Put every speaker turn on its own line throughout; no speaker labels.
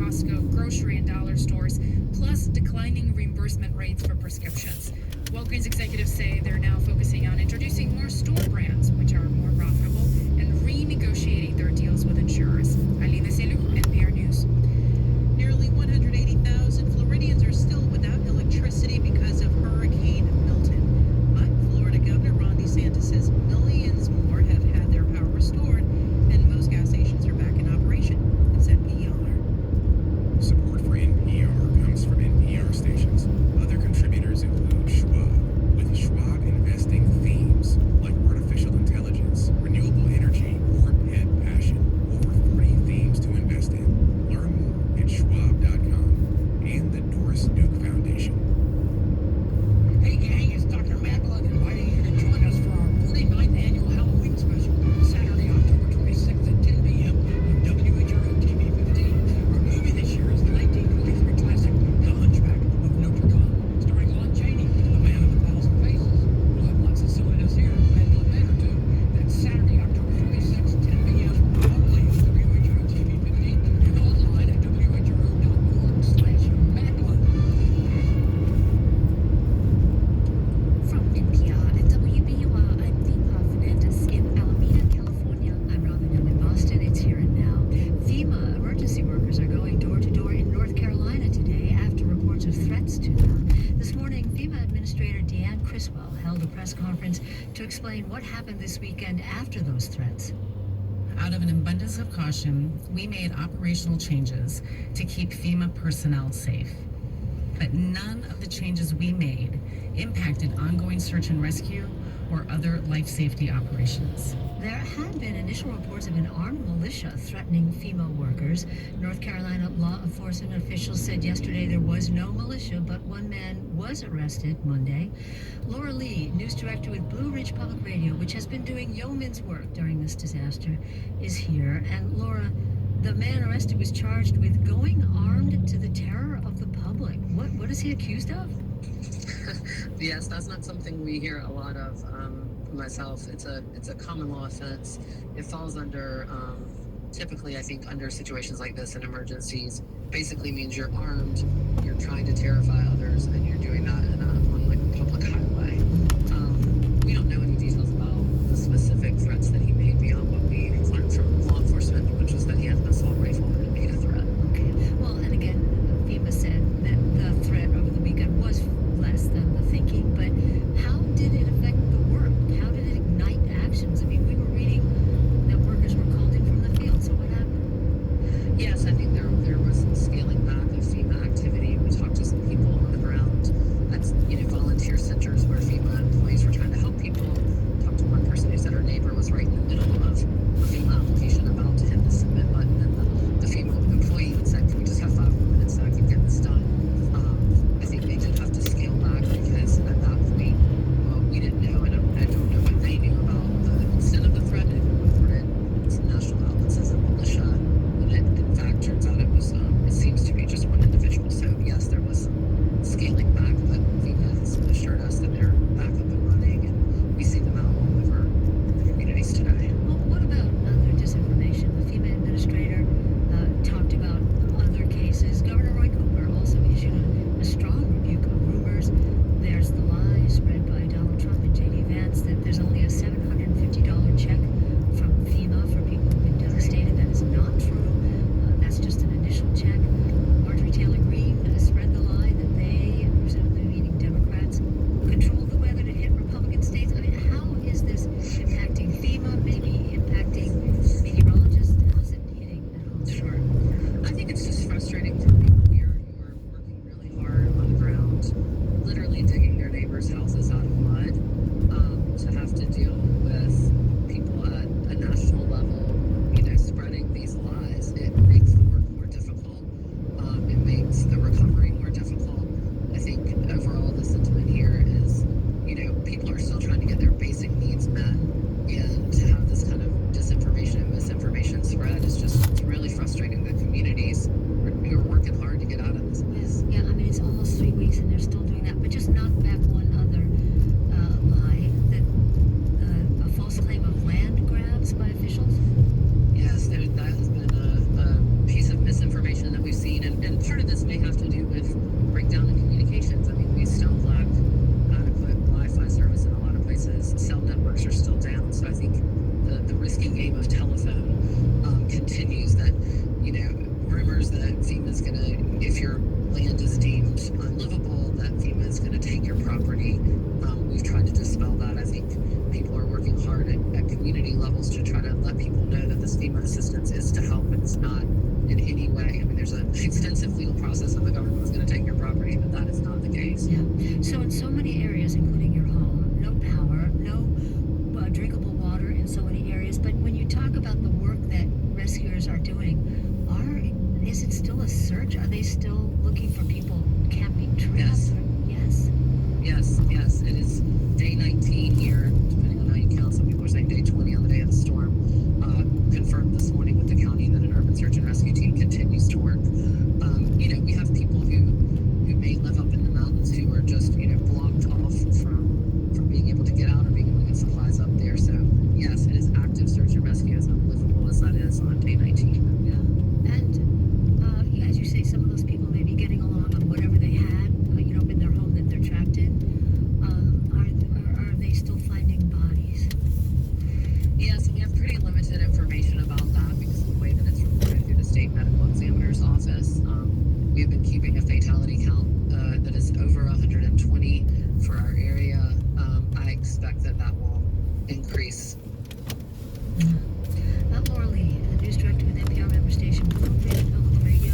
Costco, grocery and dollar stores, plus declining reimbursement rates for prescriptions. Walgreens executives say they're now focusing on introducing more store brands, which are more profitable, and renegotiating their deals with insurers. Aline Selu, NPR News.
Nearly 180,000 Floridians are still without electricity because of Hurricane Milton. But Florida Governor Ron DeSantis says millions more have had their power restored, and most gas stations are back in operation. It's NPR.
Support for NPR comes from NPR stations. Other contributors include Schwab, with Schwab investing themes like artificial intelligence, renewable energy, or pet passion. Over 40 themes to invest in. Learn more at schwab.com and the Doris Duke Foundation.
Hey gang, it's Dr. Madblood inviting you to join us for our 49th annual Halloween special, Saturday, October 26th at 10 p.m. on WHRO TV 15. Our movie this year is the 1923 classic, The Hunchback of Notre Dame, starring Lon Chaney, the man of 1,000 faces. We'll have lots of silliness here, and a event or two. That's Saturday, October 26th, 10 p.m. only on WHRO TV 15 and online at whro.org/madblood.
From NPR and WBUR, I'm Deepa Fernandez in Alameda, California. I'm Robin Young in Boston. It's here and now. FEMA emergency workers are going door to door in North Carolina today after reports of threats to them. This morning, FEMA Administrator Deanne Criswell held a press conference to explain what happened this weekend after those threats.
Out of an abundance of caution, we made operational changes to keep FEMA personnel safe. But none of the changes we made impacted ongoing search and rescue or other life safety operations.
There had been initial reports of an armed militia threatening FEMA workers. North Carolina law enforcement officials said yesterday there was no militia, but one man was arrested Monday. Laura Lee, news director with Blue Ridge Public Radio, which has been doing yeoman's work during this disaster, is here. And Laura, the man arrested was charged with going armed to the terror of the public. What is he accused of?
Yes, that's not something we hear a lot of. Myself, it's a common law offense. It falls under typically, I think, under situations like this in emergencies. Basically means you're armed, you're trying to terrify others, and you're doing that on like a public highway. We don't know any details about the specific threats that he made beyond what we learned from law enforcement, which was that he had an assault rifle and made a threat.
Okay. Well, and again, FEMA said that the threat over the weekend was less than the thinking, but how did it affect the work? How did it ignite actions? I mean, we were reading that workers were called in from the field, so what happened?
Yes, I think there was some scaling back of FEMA activity. We talked to some people on the ground at volunteer centers where FEMA employees were trying to help people. Talked to one person who said her neighbor was right in the middle of a FEMA application about to hit the submit button, and the FEMA employee said, "Can we just have 5 more minutes so I can get this done?" I think they did have to scale back because at that point we didn't know, and I don't know what they knew about the extent of the threat. It reported some national outlets as a militia, when it in fact turns out it was it seems to be just one individual. So yes, there was some scaling back, but FEMA has assured us that they're back up and running, and we see them out all over the communities today.
Well, what about other disinformation? The FEMA administrator talked about other cases. Governor Roy Cooper also issued a strong rebuke of rumors. There's the lie spread by Donald Trump and J.D. Vance that there's only a $750 check from FEMA for people who've been devastated. That is not true. That's just an initial check. Marjorie Taylor Greene spread the lie that they, presumably meaning Democrats, controlled the weather to hit Republican states. I mean, how is this impacting FEMA, maybe impacting meteorologists? How's it hitting at home?
Sure. I think it's just frustrating for people here who are working really hard on the ground, literally digging their neighbors' houses out of mud, to have to deal with people at a national level, spreading these lies. It makes the work more difficult. It makes the recovery more difficult. I think overall the sentiment here is, people are still trying to get their basic needs met, and to have this kind of disinformation and misinformation spread is just, it's really frustrating. The communities who are working part of this may have to do with breakdown in communications. I mean, we still lack adequate Wi-Fi service in a lot of places. Cell networks are still down. So I think the risky game of telephone continues. That, rumors that FEMA's going to, if your land is deemed unlivable, that FEMA is going to take your property. We've tried to dispel that. I think people are working hard at community levels to try to let people know that this FEMA assistance is to help. It's not in any way. I mean, there's an extensive legal process and the government is going to take your property, but that is not the case.
Yeah. So in so many areas, including your home, no power, no drinkable water in so many areas. But when you talk about the work that rescuers are doing, is it still a search? Are they still looking for people camping trapped?
Yes.
Yes.
Yes. It is day 19 here, depending on how you count. Some people are saying day 20 on the day of the storm. Confirmed this morning with the county that an urban search and rescue team continues to work. We have people who may live up in the mountains who are just, blocked off from being able to get out or being able to get supplies up there. So yes, it is active search and rescue, as unbelievable as that is on day 19.
Yeah. And as you say, some of those people may be getting along on whatever they had, in their home that they're trapped in. Are they still finding bodies?
Yes, and we have pretty limited information about that because of the way that it's reported through the state medical examiner's office. We have been keeping a fatality count that is over 120 for our area. I expect that will increase.
Laura Lee, news director with NPR member station Columbia Public Radio.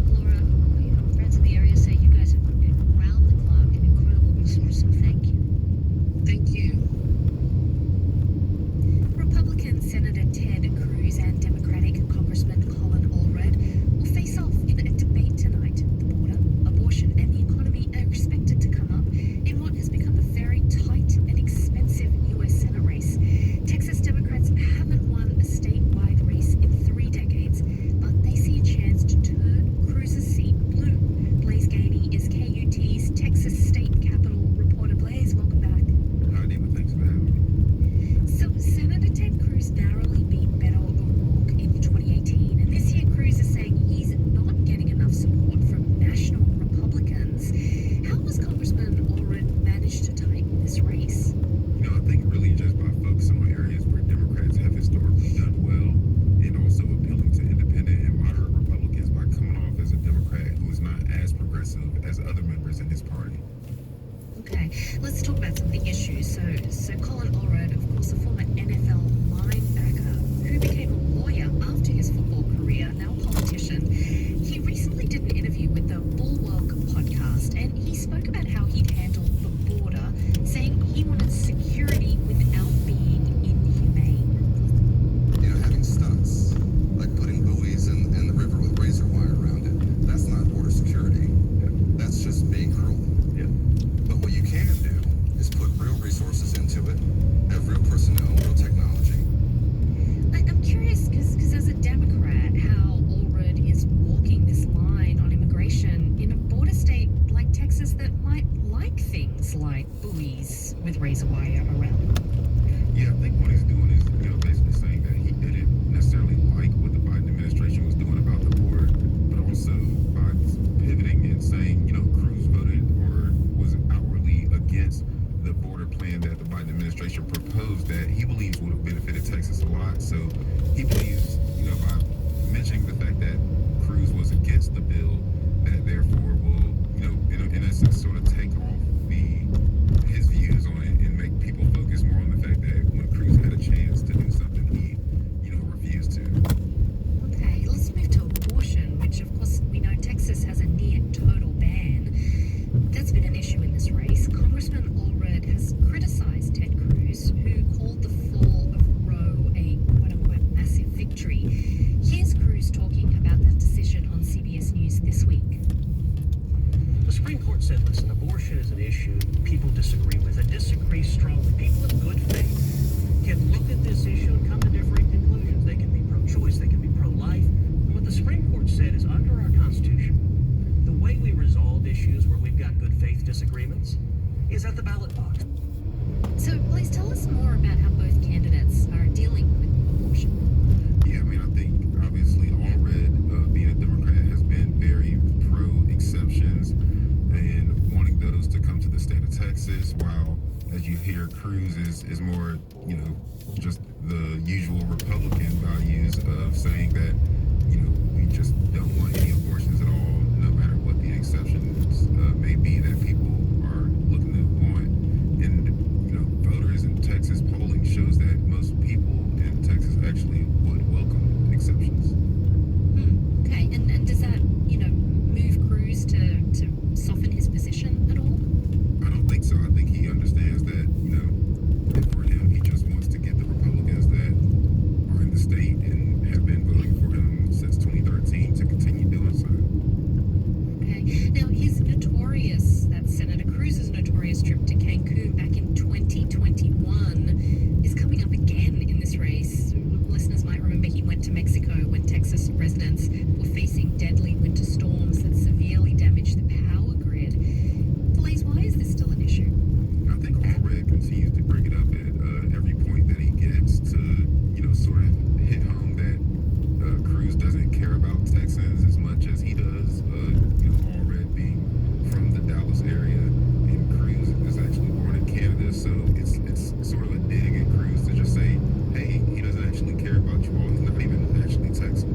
Laura, friends in the area say you guys have been round the clock, an incredible resource, so thank you.
Thank you.
Republican Senator Ted Cruz and Democratic Congressman Colin Allred will face off in a debate tonight. The border, abortion, and the economy are expected to come up in what has become a very tight and expensive U.S. Senate race. Texas Democrats haven't won a statewide race in 3 decades, but they see a chance to turn Cruz's seat blue. Blaze Gainey is KUT's Texas State Capitol reporter. Blaze, welcome back.
Hi, Dima. Thanks for having me.
So Senator Ted Cruz narrowly beat Beto O'Rourke in 2018, and this year Cruz is saying he's not getting enough support from national Republicans. How has Congressman Allred managed to tighten this race?
I think really just by focusing on areas where Democrats have historically done well, and also appealing to independent and moderate Republicans by coming off as a Democrat who is not as progressive as other members in his party.
Okay, let's talk about some of the issues. So Colin Allred, of course, a former NFL linebacker who became a lawyer after his football career, now a politician. He recently did an interview with the Bulwark podcast, and he spoke about how he'd handled the border, saying he wanted security without being inhumane.
Having stunts, like putting buoys in the river with razor wire around it, that's not border security. That's just being cruel. But what you can do is put real resources into it, have real personnel, real technology.
I'm curious, because as a Democrat, how Allred is walking this line on immigration in a border state like Texas that might like things like buoys with razor wire around them.
Yeah, I think what he's doing is, basically saying that he didn't necessarily like what the Biden administration was doing about the border, but also by pivoting and saying, Cruz voted or was outwardly against the border plan that the Biden administration proposed that he believes would have benefited Texas a lot. So he believes, by mentioning the fact that Cruz was against the bill, that therefore will, in essence, sort of take off his views on it and make people focus more on the fact that when Cruz had a chance to do something, he, refused to.
Okay, let's move to abortion, which of course we know Texas has a near total ban. That's been an issue in this race. Congressman Allred has criticized Ted Cruz, who called the fall of Roe a quote-unquote massive victory. Here's Cruz talking about that decision on CBS News this week.
The Supreme Court said, listen, abortion is an issue people disagree with. And disagree strongly. People of good faith can look at this issue and come to differing conclusions. They can be pro-choice, they can be pro-life. And what the Supreme Court said is under our Constitution, the way we resolve issues where we've got good faith disagreements is at the ballot box.
So please tell us more about how both candidates are dealing with abortion.
Yeah, I think obviously Allred, being a Democrat, has been very Cruz is more, just the usual Republican values of saying that, we just don't want any abortions at all, no matter what the exceptions may be that people are looking to want. And, voters in Texas polling shows that most people in Texas actually would welcome exceptions.
Okay, and does that, move Cruz to soften his position at all?
I don't think so. I think he understands that, for him, he just wants to get the Republicans that are in the state and have been voting for him since 2013 to continue doing so.
Okay. Now, Senator Cruz's notorious trip to Cancun back in 2021 is coming up again in this race. Listeners might remember he went to Mexico when Texas residents were facing deadly winter storms that severely damaged the power grid. Blaze, why is this still an issue?
I think Allred continues to bring it up at every point that he gets to, sort of hit home that Cruz doesn't care about Texans as much as he does. Allred being from the Dallas area, and Cruz is actually born in Canada, so it's sort of a dig at Cruz to just say, hey, he doesn't actually care about you all. He's not even actually Texan.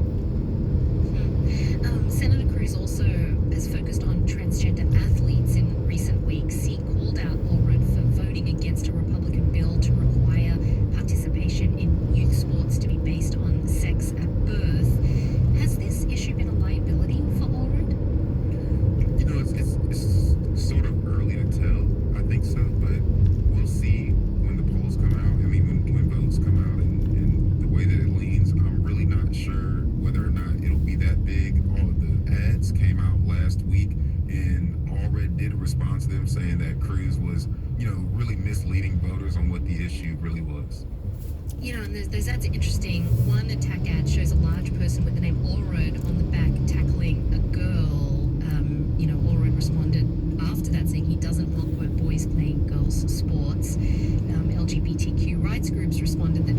Senator Cruz also has focused on transgender athletes in recent weeks. He called out Allred for voting against a Republican bill to require participation in youth sports to be based on sex at birth. Has this issue been a liability for Allred?
It's sort of early to tell. I think so, but we'll see when the polls come out. I mean, when votes come out and the way that it leans. I'm really not sure whether or not it'll be that big. All of the ads came out last week, and Allred did respond to them saying that Cruz was, really misleading voters on what the issue really was.
And those ads are interesting. One attack ad shows a large person with the name Allred on the back tackling a girl. Allred responded after that saying he doesn't want, quote, boys playing girls' sports. LGBTQ rights groups responded that